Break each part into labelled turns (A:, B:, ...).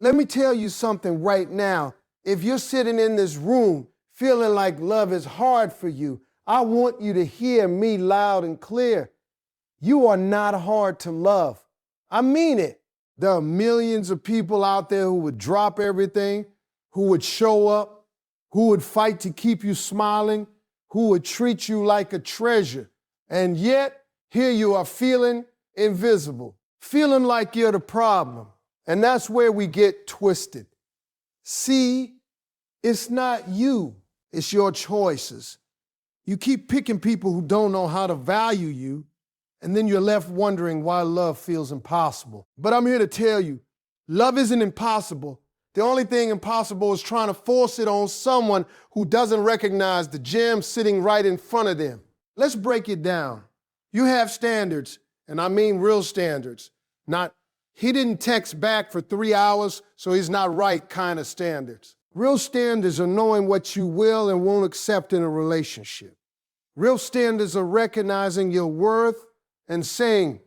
A: Let me tell you something right now. If you're sitting in this room feeling like love is hard for you, I want you to hear me loud and clear. You are not hard to love. I mean it. There are millions of people out there who would drop everything, who would show up, who would fight to keep you smiling, who would treat you like a treasure. And yet, here you are feeling invisible, feeling like you're the problem. And that's where we get twisted. See, it's not you, it's your choices. You keep picking people who don't know how to value you, and then you're left wondering why love feels impossible. But I'm here to tell you, love isn't impossible. The only thing impossible is trying to force it on someone who doesn't recognize the gem sitting right in front of them. Let's break it down. You have standards, and I mean real standards, not he didn't text back for 3 hours, so he's not right kind of standards. Real standards are knowing what you will and won't accept in a relationship. Real standards are recognizing your worth and saying,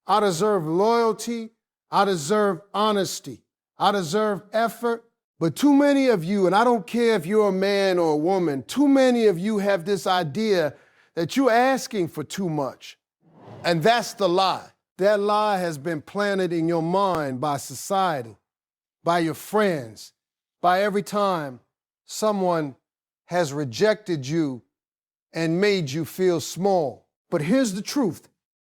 A: I deserve loyalty, I deserve honesty, I deserve effort. But too many of you, and I don't care if you're a man or a woman, too many of you have this idea that you're asking for too much. And that's the lie. That lie has been planted in your mind by society, by your friends, by every time someone has rejected you and made you feel small. But here's the truth.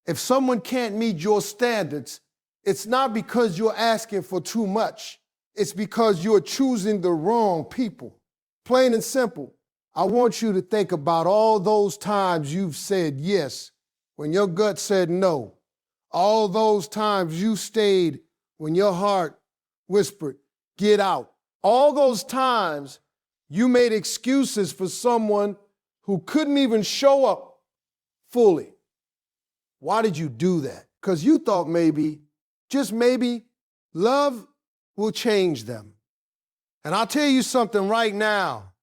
A: If someone can't meet your standards, it's not because you're asking for too much. It's because you're choosing the wrong people. Plain and simple. I want you to think about all those times you've said yes when your gut said no. All those times you stayed when your heart whispered, get out. All those times you made excuses for someone who couldn't even show up fully. Why did you do that? Because you thought maybe, just maybe, love will change them. And I'll tell you something right now.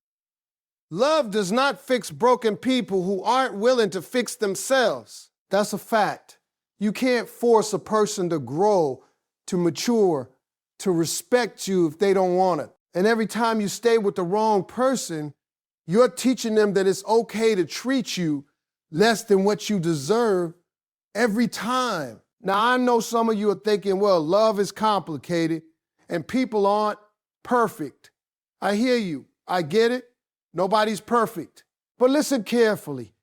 A: Love does not fix broken people who aren't willing to fix themselves. That's a fact. You can't force a person to grow, to mature, to respect you if they don't want it. And every time you stay with the wrong person, you're teaching them that it's okay to treat you less than what you deserve every time. Now, I know some of you are thinking, well, love is complicated and people aren't perfect. I hear you. I get it. Nobody's perfect. But listen carefully.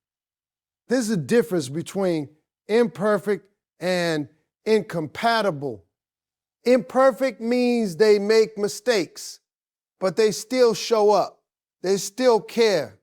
A: There's a difference between imperfect and incompatible. Imperfect means they make mistakes, but they still show up. They still care.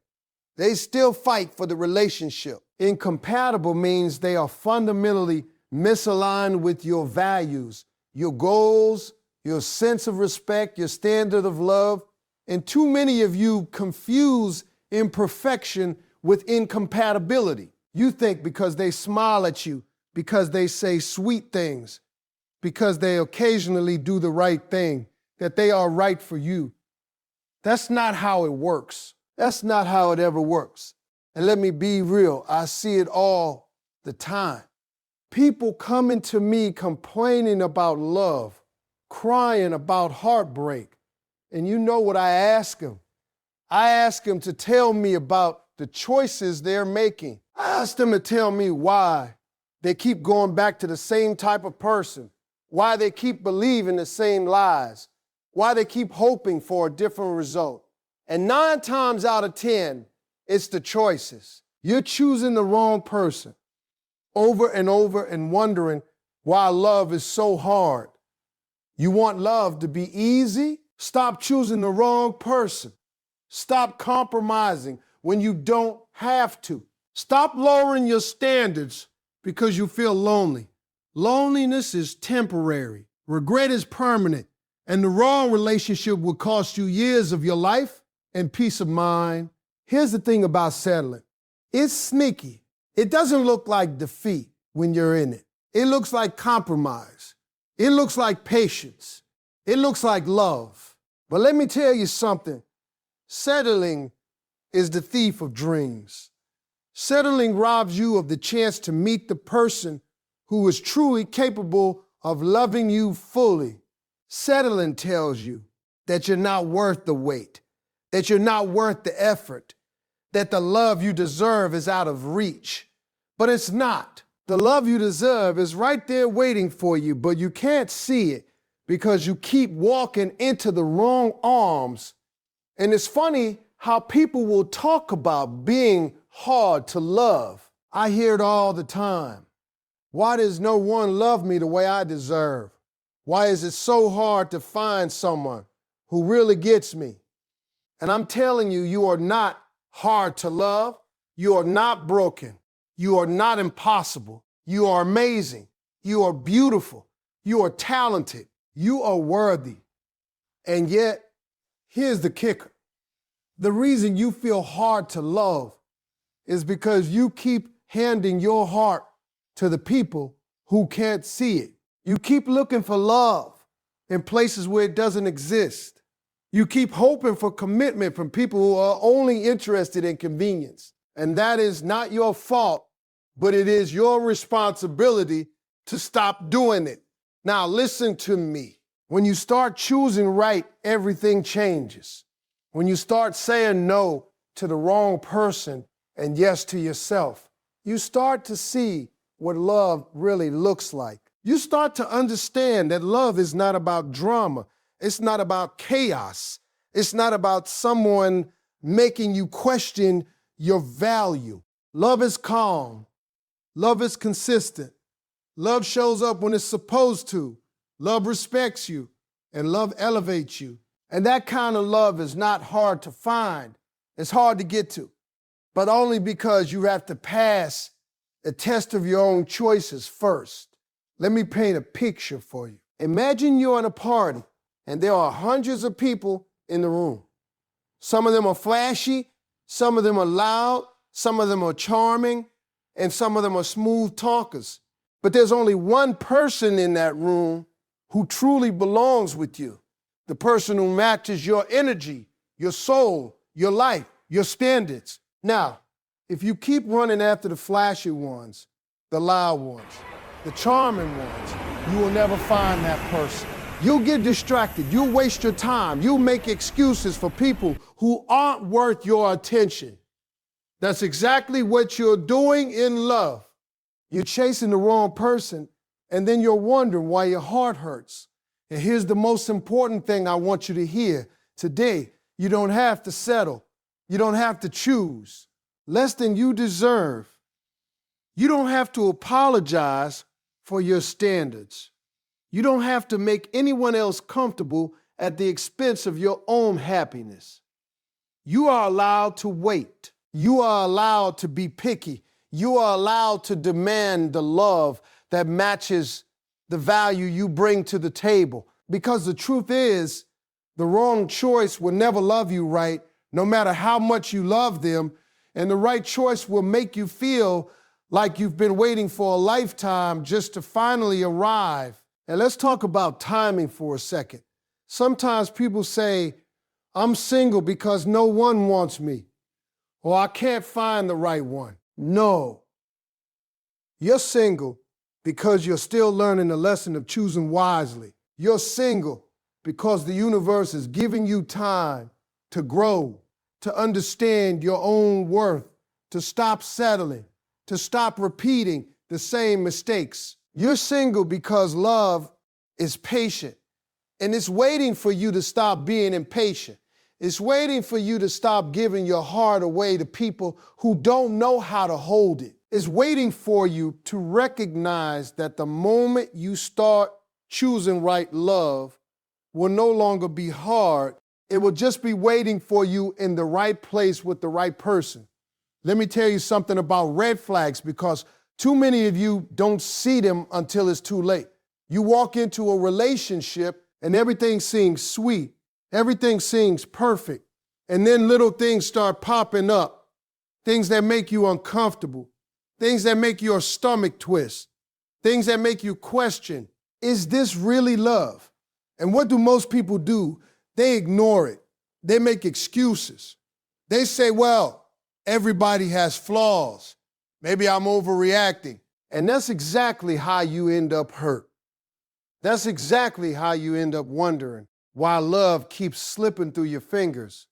A: They still fight for the relationship. Incompatible means they are fundamentally misaligned with your values, your goals, your sense of respect, your standard of love. And too many of you confuse imperfection with incompatibility. You think because they smile at you, because they say sweet things, because they occasionally do the right thing, that they are right for you. That's not how it works. That's not how it ever works. And let me be real, I see it all the time. People coming to me complaining about love, crying about heartbreak. And you know what I ask them? I ask them to tell me about the choices they're making. I ask them to tell me why they keep going back to the same type of person, why they keep believing the same lies, why they keep hoping for a different result. And 9 times out of 10, it's the choices. You're choosing the wrong person over and wondering why love is so hard. You want love to be easy? Stop choosing the wrong person. Stop compromising when you don't have to. Stop lowering your standards because you feel lonely. Loneliness is temporary. Regret is permanent. And the wrong relationship will cost you years of your life and peace of mind. Here's the thing about settling. It's sneaky. It doesn't look like defeat when you're in it. It looks like compromise. It looks like patience. It looks like love. But let me tell you something. Settling is the thief of dreams. Settling robs you of the chance to meet the person who is truly capable of loving you fully. Settling tells you that you're not worth the wait, that you're not worth the effort, that the love you deserve is out of reach. But it's not. The love you deserve is right there waiting for you, but you can't see it because you keep walking into the wrong arms. And it's funny how people will talk about being hard to love. I hear it all the time. Why does no one love me the way I deserve? Why is it so hard to find someone who really gets me? And I'm telling you, you are not hard to love. You are not broken. You are not impossible. You are amazing. You are beautiful. You are talented. You are worthy. And yet, here's the kicker. The reason you feel hard to love is because you keep handing your heart to the people who can't see it. You keep looking for love in places where it doesn't exist. You keep hoping for commitment from people who are only interested in convenience. And that is not your fault, but it is your responsibility to stop doing it. Now, listen to me. When you start choosing right, everything changes. When you start saying no to the wrong person and yes to yourself, you start to see what love really looks like. You start to understand that love is not about drama. It's not about chaos. It's not about someone making you question your value. Love is calm. Love is consistent. Love shows up when it's supposed to. Love respects you, and love elevates you. And that kind of love is not hard to find. It's hard to get to, but only because you have to pass the test of your own choices first. Let me paint a picture for you. Imagine you're at a party, and there are hundreds of people in the room. Some of them are flashy, some of them are loud, some of them are charming, and some of them are smooth talkers. But there's only one person in that room who truly belongs with you, the person who matches your energy, your soul, your life, your standards. Now, if you keep running after the flashy ones, the loud ones, the charming ones, you will never find that person. You'll get distracted. You'll waste your time. You'll make excuses for people who aren't worth your attention. That's exactly what you're doing in love. You're chasing the wrong person, and then you're wondering why your heart hurts. And here's the most important thing I want you to hear today. You don't have to settle. You don't have to choose less than you deserve. You don't have to apologize for your standards. You don't have to make anyone else comfortable at the expense of your own happiness. You are allowed to wait. You are allowed to be picky. You are allowed to demand the love that matches the value you bring to the table. Because the truth is, the wrong choice will never love you right, no matter how much you love them. And the right choice will make you feel like you've been waiting for a lifetime just to finally arrive. And let's talk about timing for a second. Sometimes people say, I'm single because no one wants me, or I can't find the right one. No. You're single because you're still learning the lesson of choosing wisely. You're single because the universe is giving you time to grow, to understand your own worth, to stop settling, to stop repeating the same mistakes. You're single because love is patient, and it's waiting for you to stop being impatient. It's waiting for you to stop giving your heart away to people who don't know how to hold it. It's waiting for you to recognize that the moment you start choosing right love will no longer be hard. It will just be waiting for you in the right place with the right person. Let me tell you something about red flags, because too many of you don't see them until it's too late. You walk into a relationship and everything seems sweet. Everything seems perfect. And then little things start popping up. Things that make you uncomfortable. Things that make your stomach twist. Things that make you question, is this really love? And what do most people do? They ignore it. They make excuses. They say, well, everybody has flaws. Maybe I'm overreacting. And that's exactly how you end up hurt. That's exactly how you end up wondering why love keeps slipping through your fingers.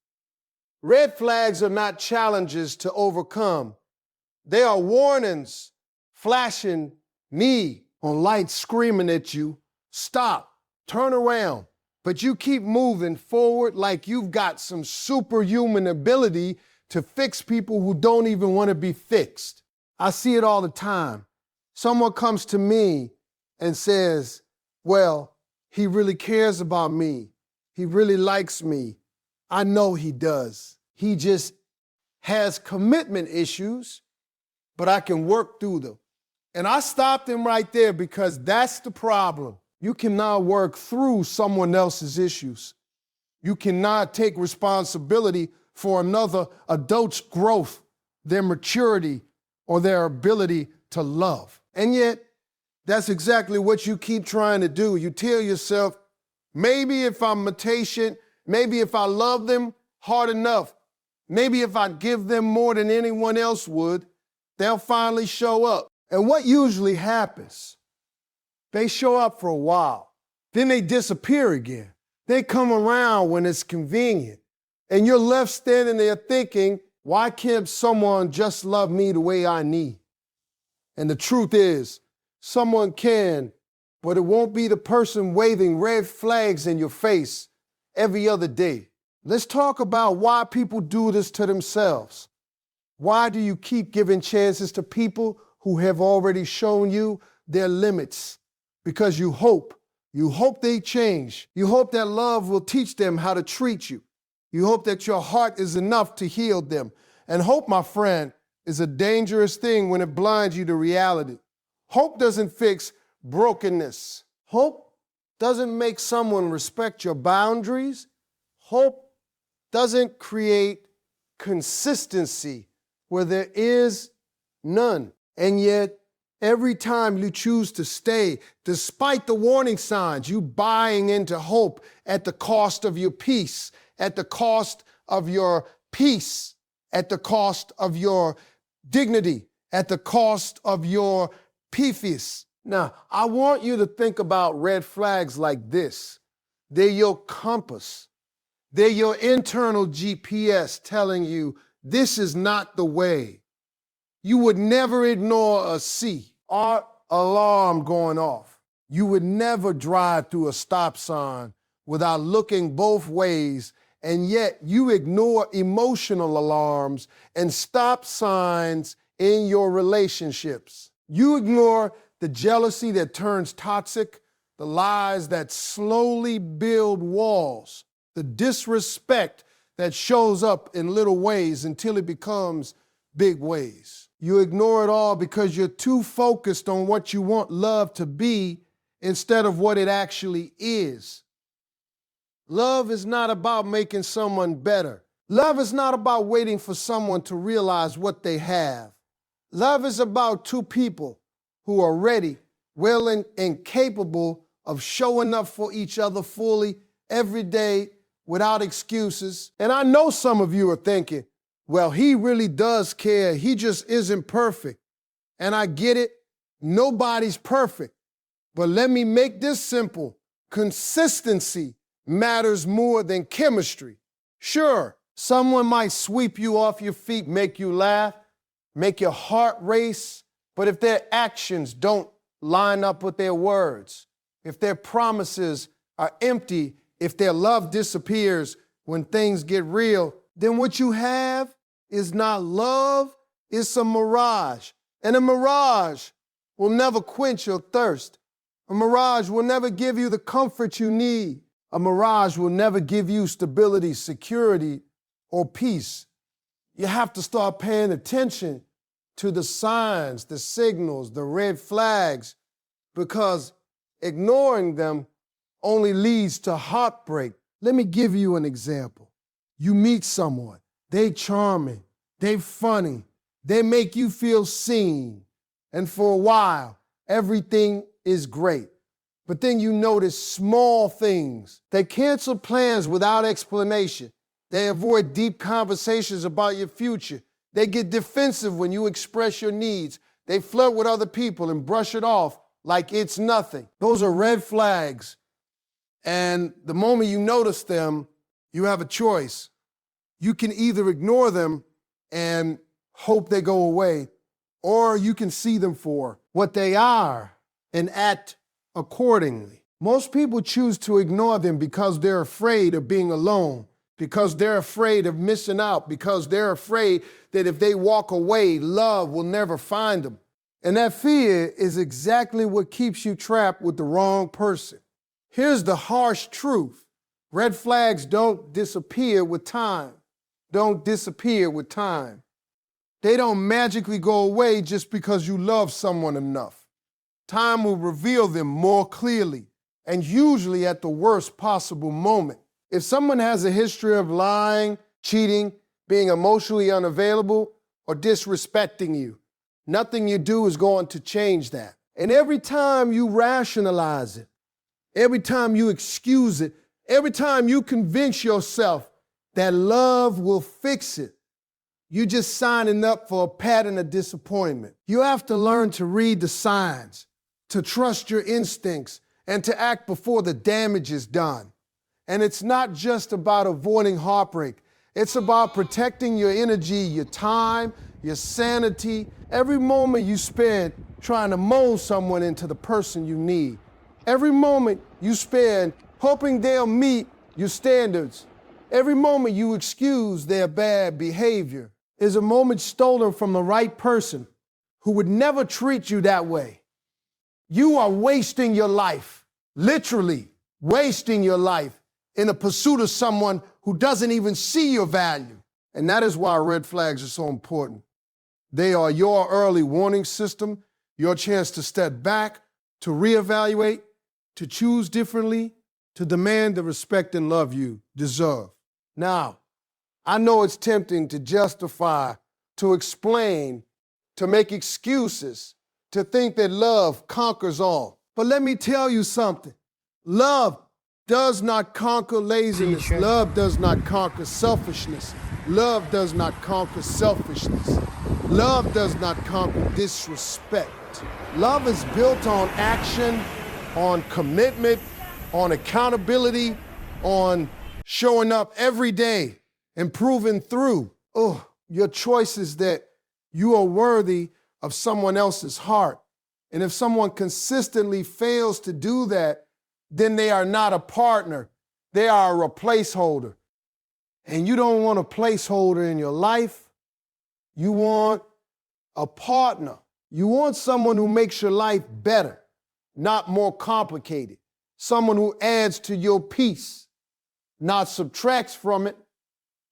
A: Red flags are not challenges to overcome. They are warnings flashing need on lights screaming at you, stop, turn around. But you keep moving forward like you've got some superhuman ability to fix people who don't even want to be fixed. I see it all the time. Someone comes to me and says, well, he really cares about me. He really likes me. I know he does. He just has commitment issues, but I can work through them. And I stopped him right there because that's the problem. You cannot work through someone else's issues. You cannot take responsibility for another adult's growth, their maturity, or their ability to love. And yet, that's exactly what you keep trying to do. You tell yourself, maybe if I'm patient, maybe if I love them hard enough, maybe if I give them more than anyone else would, they'll finally show up. And what usually happens? They show up for a while, then they disappear again. They come around when it's convenient. And you're left standing there thinking, why can't someone just love me the way I need? And the truth is, someone can, but it won't be the person waving red flags in your face every other day. Let's talk about why people do this to themselves. Why do you keep giving chances to people who have already shown you their limits? Because you hope they change. You hope that love will teach them how to treat you. You hope that your heart is enough to heal them. And hope, my friend, is a dangerous thing when it blinds you to reality. Hope doesn't fix brokenness. Hope doesn't make someone respect your boundaries. Hope doesn't create consistency where there is none. And yet, every time you choose to stay, despite the warning signs, you buying into hope at the cost of your peace, at the cost of your peace, at the cost of your dignity, at the cost of your peace. Now, I want you to think about red flags like this. They're your compass. They're your internal GPS telling you this is not the way. You would never ignore a C or alarm going off. You would never drive through a stop sign without looking both ways, and yet you ignore emotional alarms and stop signs in your relationships. You ignore the jealousy that turns toxic, the lies that slowly build walls, the disrespect that shows up in little ways until it becomes big ways. You ignore it all because you're too focused on what you want love to be instead of what it actually is. Love is not about making someone better. Love is not about waiting for someone to realize what they have. Love is about two people who are ready, willing, and capable of showing up for each other fully every day without excuses. And I know some of you are thinking, well, he really does care. He just isn't perfect. And I get it. Nobody's perfect. But let me make this simple. Consistency matters more than chemistry. Sure, someone might sweep you off your feet, make you laugh, make your heart race, but if their actions don't line up with their words, if their promises are empty, if their love disappears when things get real, then what you have is not love, it's a mirage. And a mirage will never quench your thirst. A mirage will never give you the comfort you need. A mirage will never give you stability, security, or peace. You have to start paying attention to the signs, the signals, the red flags, because ignoring them only leads to heartbreak. Let me give you an example. You meet someone, they charming, they funny, they make you feel seen, and for a while, everything is great. But then you notice small things. They cancel plans without explanation. They avoid deep conversations about your future. They get defensive when you express your needs. They flirt with other people and brush it off like it's nothing. Those are red flags. And the moment you notice them, you have a choice. You can either ignore them and hope they go away, or you can see them for what they are and act accordingly. Most people choose to ignore them because they're afraid of being alone, because they're afraid of missing out, because they're afraid that if they walk away, love will never find them. And that fear is exactly what keeps you trapped with the wrong person. Here's the harsh truth. Red flags don't disappear with time. Don't disappear with time. They don't magically go away just because you love someone enough. Time will reveal them more clearly, and usually at the worst possible moment. If someone has a history of lying, cheating, being emotionally unavailable, or disrespecting you, nothing you do is going to change that. And every time you rationalize it, every time you excuse it, every time you convince yourself that love will fix it, you're just signing up for a pattern of disappointment. You have to learn to read the signs, to trust your instincts, and to act before the damage is done. And it's not just about avoiding heartbreak. It's about protecting your energy, your time, your sanity, every moment you spend trying to mold someone into the person you need. Every moment you spend hoping they'll meet your standards. Every moment you excuse their bad behavior is a moment stolen from the right person who would never treat you that way. You are wasting your life, literally wasting your life in the pursuit of someone who doesn't even see your value. And that is why red flags are so important. They are your early warning system, your chance to step back, to reevaluate, to choose differently, to demand the respect and love you deserve. Now, I know it's tempting to justify, to explain, to make excuses, to think that love conquers all. But let me tell you something. Love does not conquer laziness. Love does not conquer selfishness. Love does not conquer selfishness. Love does not conquer disrespect. Love is built on action, on commitment, on accountability, on showing up every day and proving through. Your choice is that you are worthy of someone else's heart. And if someone consistently fails to do that, then they are not a partner. They are a placeholder. And you don't want a placeholder in your life. You want a partner. You want someone who makes your life better, not more complicated. Someone who adds to your peace, not subtracts from it.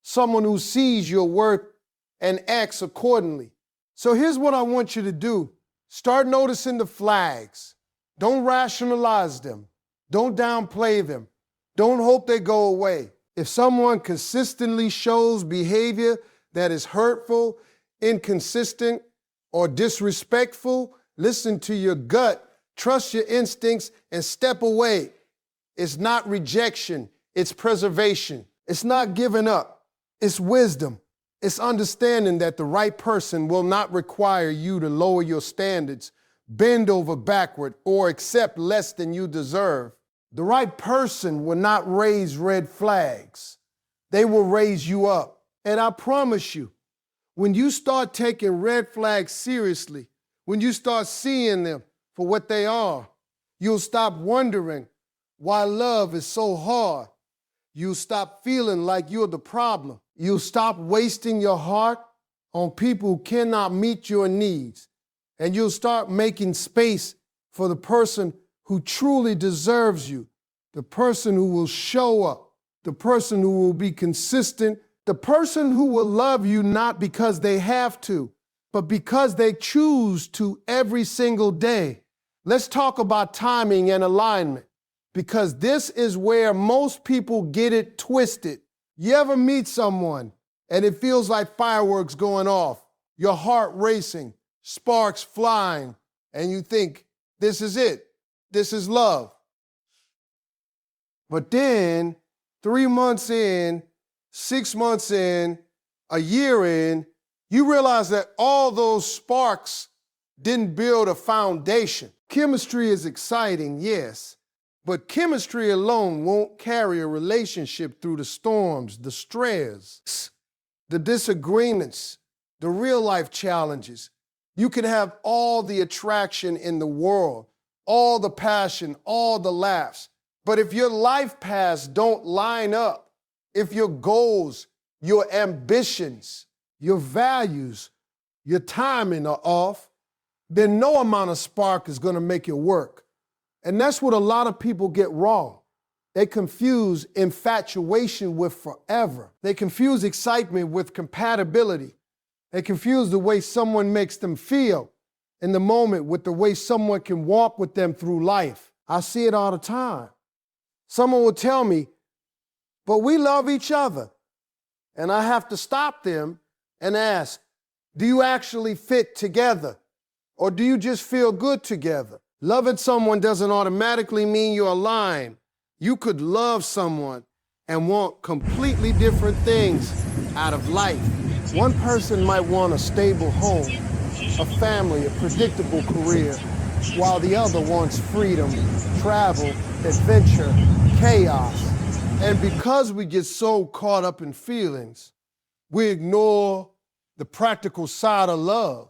A: Someone who sees your worth and acts accordingly. So here's what I want you to do. Start noticing the flags. Don't rationalize them. Don't downplay them. Don't hope they go away. If someone consistently shows behavior that is hurtful, inconsistent, or disrespectful, listen to your gut, trust your instincts, and step away. It's not rejection, it's preservation. It's not giving up, it's wisdom. It's understanding that the right person will not require you to lower your standards, bend over backward, or accept less than you deserve. The right person will not raise red flags. They will raise you up. And I promise you, when you start taking red flags seriously, when you start seeing them for what they are, you'll stop wondering why love is so hard. You'll stop feeling like you're the problem. You'll stop wasting your heart on people who cannot meet your needs. And you'll start making space for the person who truly deserves you, the person who will show up, the person who will be consistent, the person who will love you not because they have to, but because they choose to every single day. Let's talk about timing and alignment, because this is where most people get it twisted. You ever meet someone and it feels like fireworks going off, your heart racing, sparks flying, and you think, this is it, this is love. But then 3 months in, 6 months in, a year in, you realize that all those sparks didn't build a foundation. Chemistry is exciting, yes, but chemistry alone won't carry a relationship through the storms, the stress, the disagreements, the real life challenges. You can have all the attraction in the world, all the passion, all the laughs. But if your life paths don't line up, if your goals, your ambitions, your values, your timing are off, then no amount of spark is going to make it work. And that's what a lot of people get wrong. They confuse infatuation with forever. They confuse excitement with compatibility. They confuse the way someone makes them feel in the moment with the way someone can walk with them through life. I see it all the time. Someone will tell me, but we love each other. And I have to stop them and ask, do you actually fit together? Or do you just feel good together? Loving someone doesn't automatically mean you're aligned. You could love someone and want completely different things out of life. One person might want a stable home, a family, a predictable career, while the other wants freedom, travel, adventure, chaos. And because we get so caught up in feelings, we ignore the practical side of love,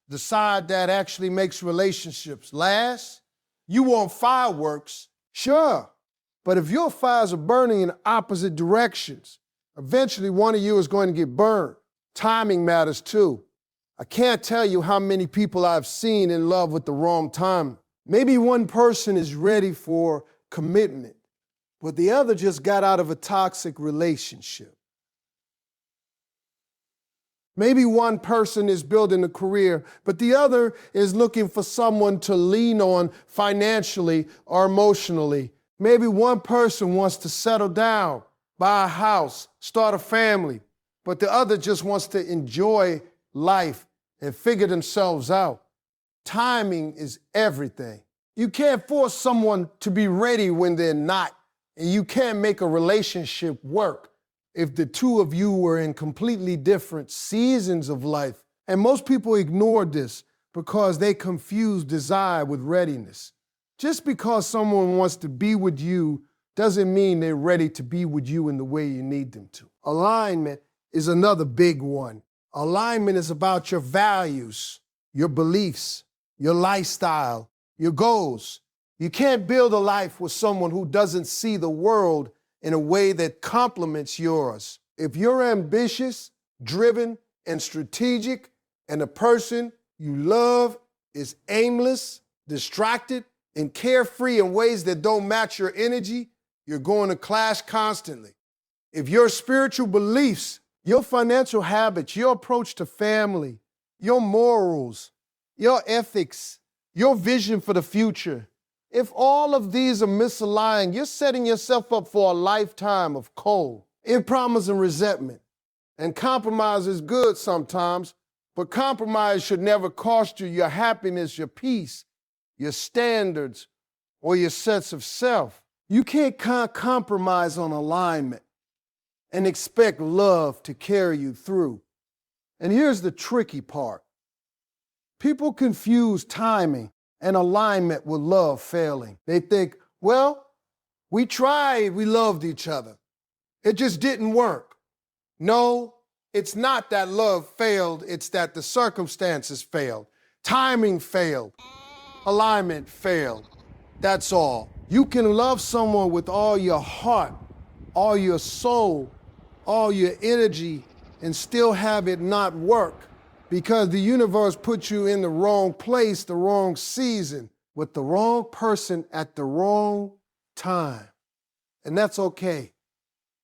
A: the side that actually makes relationships last. You want fireworks, sure, but if your fires are burning in opposite directions, eventually one of you is going to get burned. Timing matters too. I can't tell you how many people I've seen in love with the wrong time. Maybe one person is ready for commitment, but the other just got out of a toxic relationship. Maybe one person is building a career, but the other is looking for someone to lean on financially or emotionally. Maybe one person wants to settle down, buy a house, start a family, but the other just wants to enjoy life and figure themselves out. Timing is everything. You can't force someone to be ready when they're not, and you can't make a relationship work if the two of you were in completely different seasons of life. And most people ignore this because they confuse desire with readiness. Just because someone wants to be with you doesn't mean they're ready to be with you in the way you need them to. Alignment is another big one. Alignment is about your values, your beliefs, your lifestyle, your goals. You can't build a life with someone who doesn't see the world in a way that complements yours. If you're ambitious, driven, and strategic, and the person you love is aimless, distracted, and carefree in ways that don't match your energy, you're going to clash constantly. If your spiritual beliefs, your financial habits, your approach to family, your morals, your ethics, your vision for the future, if all of these are misaligned, you're setting yourself up for a lifetime of cold, impromise, and resentment. And compromise is good sometimes, but compromise should never cost you your happiness, your peace, your standards, or your sense of self. You can't compromise on alignment and expect love to carry you through. And here's the tricky part. People confuse timing and alignment with love failing. They think, well, we tried, we loved each other. It just didn't work. No, it's not that love failed, it's that the circumstances failed. Timing failed. Alignment failed. That's all. You can love someone with all your heart, all your soul, all your energy, and still have it not work because the universe put you in the wrong place, the wrong season, with the wrong person at the wrong time. And that's okay.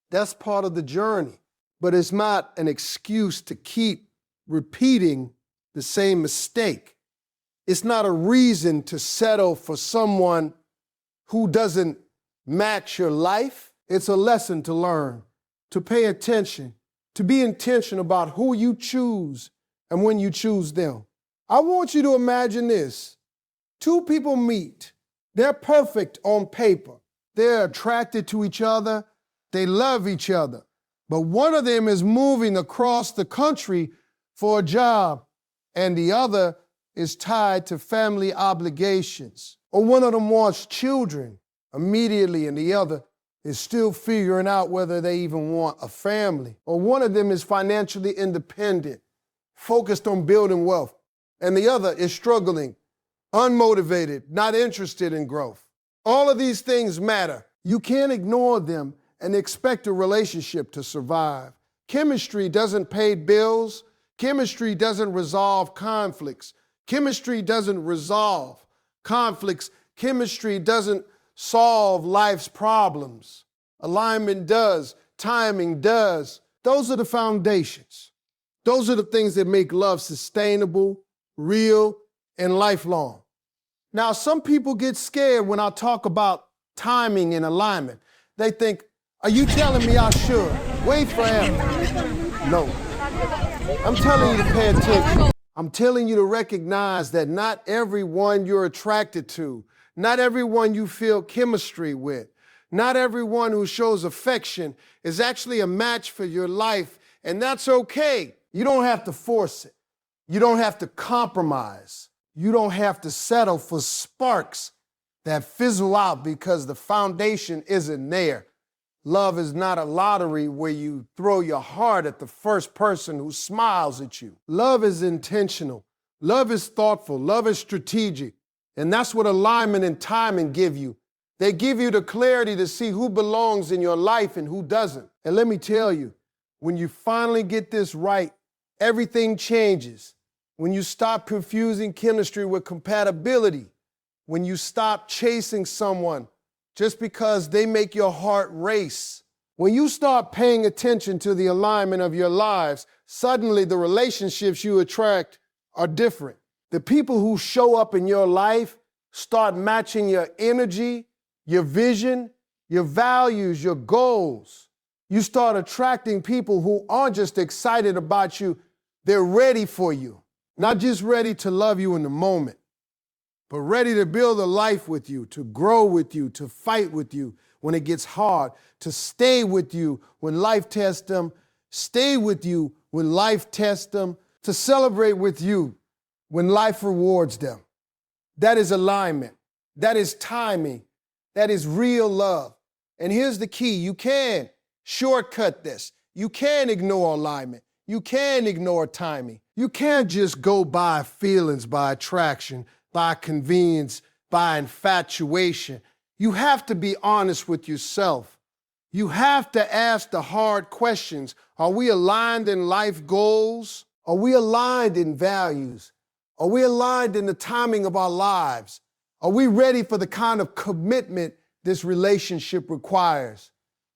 A: That's part of the journey. But it's not an excuse to keep repeating the same mistake. It's not a reason to settle for someone who doesn't match your life. It's a lesson to learn, to pay attention, to be intentional about who you choose and when you choose them. I want you to imagine this. Two people meet. They're perfect on paper. They're attracted to each other. They love each other. But one of them is moving across the country for a job, and the other is tied to family obligations. Or one of them wants children immediately and the other is still figuring out whether they even want a family. Or one of them is financially independent, focused on building wealth, and the other is struggling, unmotivated, not interested in growth. All of these things matter. You can't ignore them and expect a relationship to survive. Chemistry doesn't pay bills. Chemistry doesn't resolve conflicts. Chemistry doesn't resolve conflicts. Chemistry doesn't solve life's problems. Alignment does. Timing does. Those are the foundations. Those are the things that make love sustainable, real, and lifelong. Now, some people get scared when I talk about timing and alignment. They think, are you telling me I should wait forever? No. I'm telling you to pay attention. I'm telling you to recognize that not everyone you're attracted to, not everyone you feel chemistry with, not everyone who shows affection is actually a match for your life, and that's okay. You don't have to force it. You don't have to compromise. You don't have to settle for sparks that fizzle out because the foundation isn't there. Love is not a lottery where you throw your heart at the first person who smiles at you. Love is intentional. Love is thoughtful. Love is strategic. And that's what alignment and timing give you. They give you the clarity to see who belongs in your life and who doesn't. And let me tell you, when you finally get this right, everything changes. When you stop confusing chemistry with compatibility, when you stop chasing someone just because they make your heart race, when you start paying attention to the alignment of your lives, suddenly the relationships you attract are different. The people who show up in your life start matching your energy, your vision, your values, your goals. You start attracting people who aren't just excited about you, they're ready for you. Not just ready to love you in the moment, but ready to build a life with you, to grow with you, to fight with you when it gets hard, to stay with you when life tests them, stay with you when life tests them, to celebrate with you when life rewards them. That is alignment. That is timing. That is real love. And here's the key. You can shortcut this. You can ignore alignment. You can ignore timing. You can't just go by feelings, by attraction, by convenience, by infatuation. You have to be honest with yourself. You have to ask the hard questions. Are we aligned in life goals? Are we aligned in values? Are we aligned in the timing of our lives? Are we ready for the kind of commitment this relationship requires?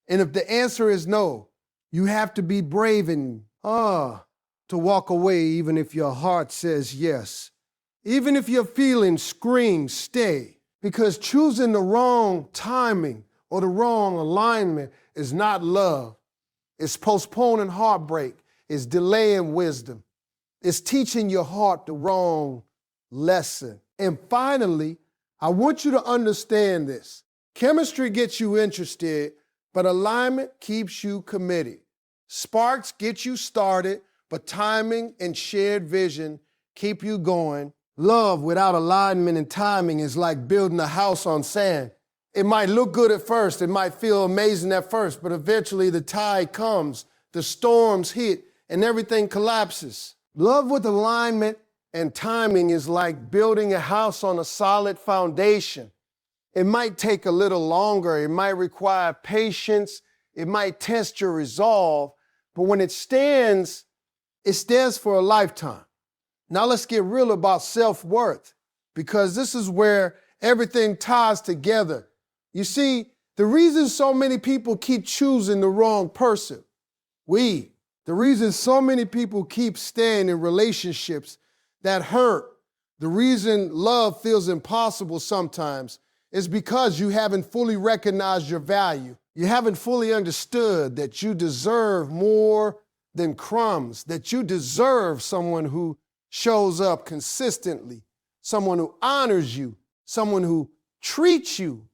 A: And if the answer is no, you have to be brave and to walk away even if your heart says yes. Even if your feelings scream stay. Because choosing the wrong timing or the wrong alignment is not love. It's postponing heartbreak. It's delaying wisdom. It's teaching your heart the wrong lesson. And finally, I want you to understand this. Chemistry gets you interested, but alignment keeps you committed. Sparks get you started, but timing and shared vision keep you going. Love without alignment and timing is like building a house on sand. It might look good at first, it might feel amazing at first, but eventually the tide comes, the storms hit, and everything collapses. Love with alignment and timing is like building a house on a solid foundation. It might take a little longer, it might require patience, it might test your resolve, but when it stands for a lifetime. Now let's get real about self-worth, because this is where everything ties together. You see, the reason so many people keep choosing the wrong person, the reason so many people keep staying in relationships that hurt, the reason love feels impossible sometimes is because you haven't fully recognized your value. You haven't fully understood that you deserve more than crumbs, that you deserve someone who shows up consistently, someone who honors you, someone who treats you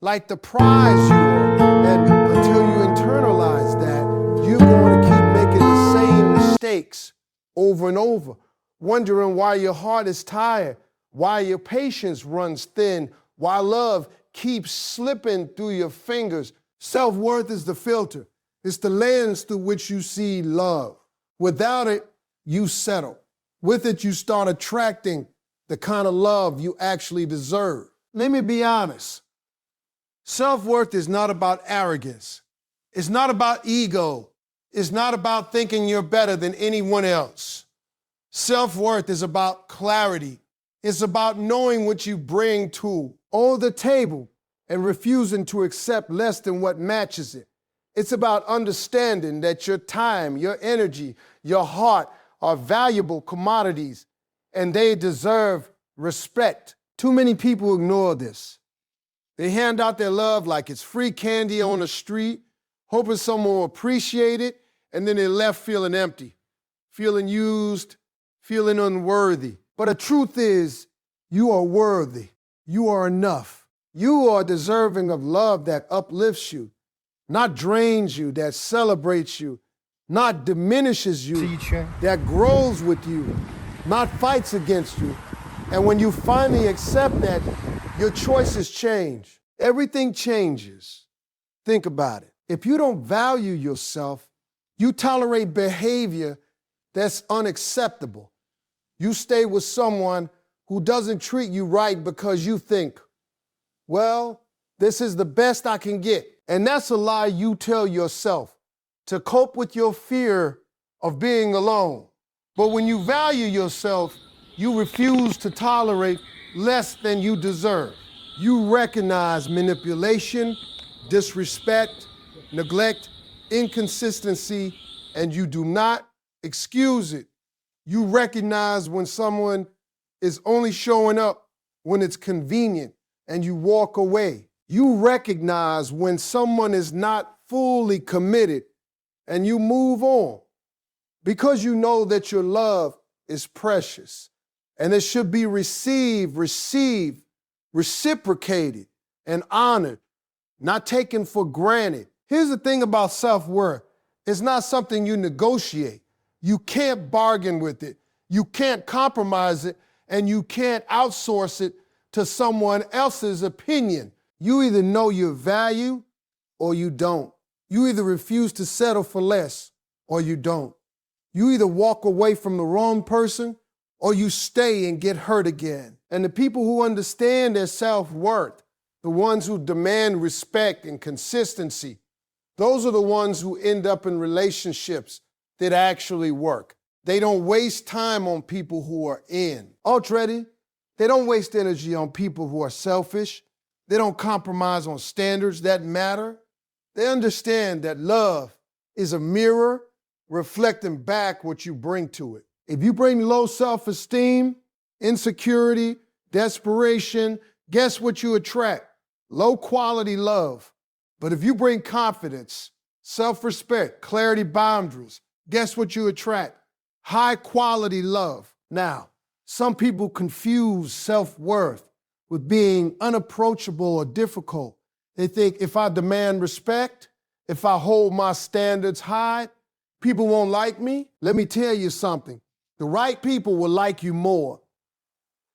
A: like the prize you are. And until you internalize that, you're going to keep making the same mistakes over and over. wondering why your heart is tired, why your patience runs thin, why love keeps slipping through your fingers. Self-worth is the filter. It's the lens through which you see love. Without it, you settle. With it, you start attracting the kind of love you actually deserve. Let me be honest. Self-worth is not about arrogance. It's not about ego. It's not about thinking you're better than anyone else. Self-worth is about clarity. It's about knowing what you bring to the table and refusing to accept less than what matches it. It's about understanding that your time, your energy, your heart are valuable commodities and they deserve respect. Too many people ignore this. They hand out their love like it's free candy on the street, hoping someone will appreciate it, and then they're left feeling empty, feeling used, feeling unworthy. But the truth is, you are worthy. You are enough. You are deserving of love that uplifts you, not drains you, that celebrates you, not diminishes you, that grows with you, not fights against you. And when you finally accept that, your choices change. Everything changes. Think about it. If you don't value yourself, you tolerate behavior that's unacceptable. You stay with someone who doesn't treat you right because you think, well, this is the best I can get. And that's a lie you tell yourself to cope with your fear of being alone. But when you value yourself, you refuse to tolerate less than you deserve. You recognize manipulation, disrespect, neglect, inconsistency, and you do not excuse it. You recognize when someone is only showing up when it's convenient and you walk away. You recognize when someone is not fully committed and you move on because you know that your love is precious and it should be received, reciprocated, and honored, not taken for granted. Here's the thing about self-worth. It's not something you negotiate. You can't bargain with it. You can't compromise it, and you can't outsource it to someone else's opinion. You either know your value or you don't. You either refuse to settle for less or you don't. You either walk away from the wrong person or you stay and get hurt again. And the people who understand their self-worth, the ones who demand respect and consistency, those are the ones who end up in relationships that actually work. They don't waste time on people who are in. Already, they don't waste energy on people who are selfish. They don't compromise on standards that matter. They understand that love is a mirror reflecting back what you bring to it. If you bring low self-esteem, insecurity, desperation, guess what you attract? Low quality love. But if you bring confidence, self-respect, clarity, boundaries, guess what you attract? High quality love. Now, some people confuse self-worth with being unapproachable or difficult. They think if I demand respect, if I hold my standards high, people won't like me. Let me tell you something. The right people will like you more.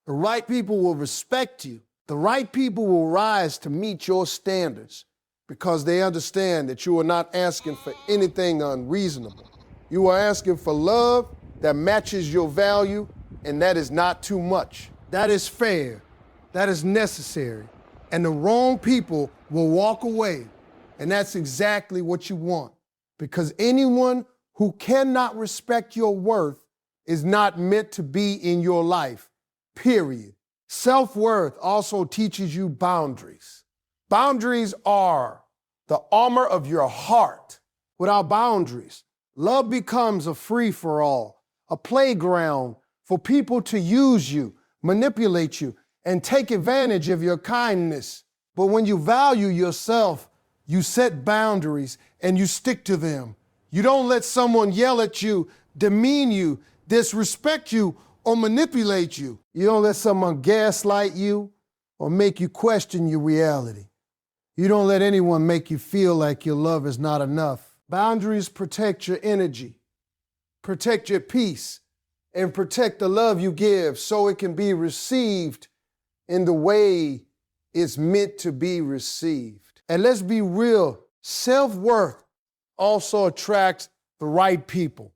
A: The right people will respect you. The right people will rise to meet your standards because they understand that you are not asking for anything unreasonable. You are asking for love that matches your value, and that is not too much. That is fair. That is necessary. And the wrong people will walk away, and that's exactly what you want. Because anyone who cannot respect your worth is not meant to be in your life, period. Self-worth also teaches you boundaries. Boundaries are the armor of your heart. Without boundaries, love becomes a free-for-all, a playground for people to use you, manipulate you, and take advantage of your kindness. But when you value yourself, you set boundaries and you stick to them. You don't let someone yell at you, demean you, disrespect you, or manipulate you. You don't let someone gaslight you or make you question your reality. You don't let anyone make you feel like your love is not enough. Boundaries protect your energy, protect your peace, and protect the love you give so it can be received in the way it's meant to be received. And let's be real, self-worth also attracts the right people.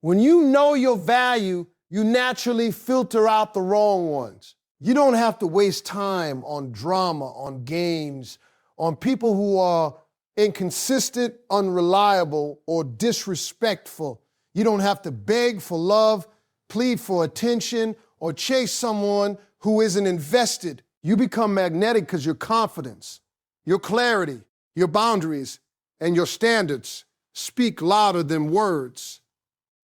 A: When you know your value, you naturally filter out the wrong ones. You don't have to waste time on drama, on games, on people who are inconsistent, unreliable, or disrespectful. You don't have to beg for love, plead for attention, or chase someone who isn't invested. You become magnetic because your confidence, your clarity, your boundaries, and your standards speak louder than words.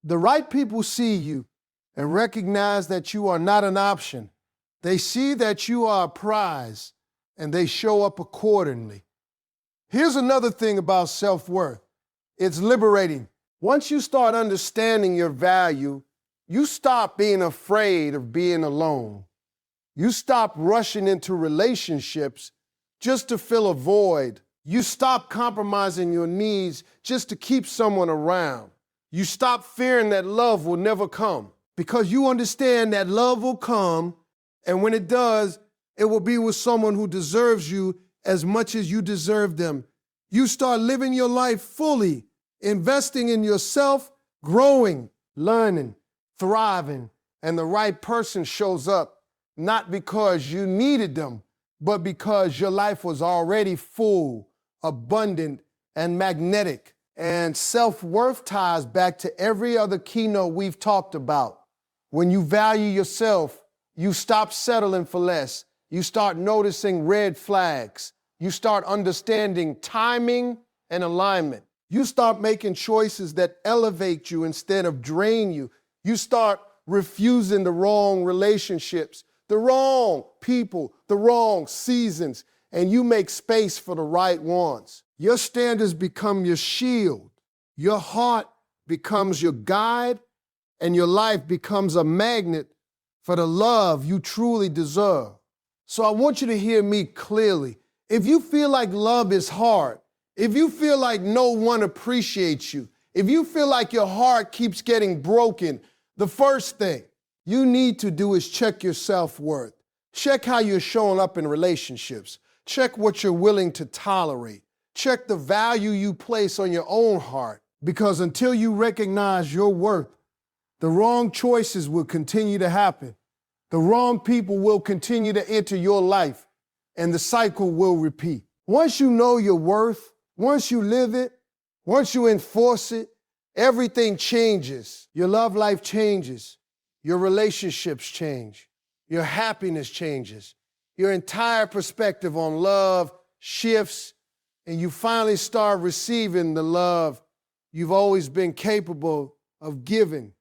A: The right people see you and recognize that you are not an option. They see that you are a prize, and they show up accordingly. Here's another thing about self-worth. It's liberating. Once you start understanding your value, you stop being afraid of being alone. You stop rushing into relationships just to fill a void. You stop compromising your needs just to keep someone around. You stop fearing that love will never come because you understand that love will come, and when it does, it will be with someone who deserves you as much as you deserve them. You start living your life fully, investing in yourself, growing, learning, thriving, and the right person shows up, not because you needed them, but because your life was already full, abundant, and magnetic. And self-worth ties back to every other keynote we've talked about. When you value yourself, you stop settling for less. You start noticing red flags. You start understanding timing and alignment. You start making choices that elevate you instead of drain you. You start refusing the wrong relationships, the wrong people, the wrong seasons, and you make space for the right ones. Your standards become your shield. Your heart becomes your guide, and your life becomes a magnet for the love you truly deserve. So I want you to hear me clearly. If you feel like love is hard, if you feel like no one appreciates you, if you feel like your heart keeps getting broken, the first thing you need to do is check your self-worth. Check how you're showing up in relationships. Check what you're willing to tolerate. Check the value you place on your own heart. Because until you recognize your worth, the wrong choices will continue to happen. The wrong people will continue to enter your life, and the cycle will repeat. Once you know your worth, once you live it, once you enforce it, everything changes. Your love life changes. Your relationships change. Your happiness changes. Your entire perspective on love shifts, and you finally start receiving the love you've always been capable of giving.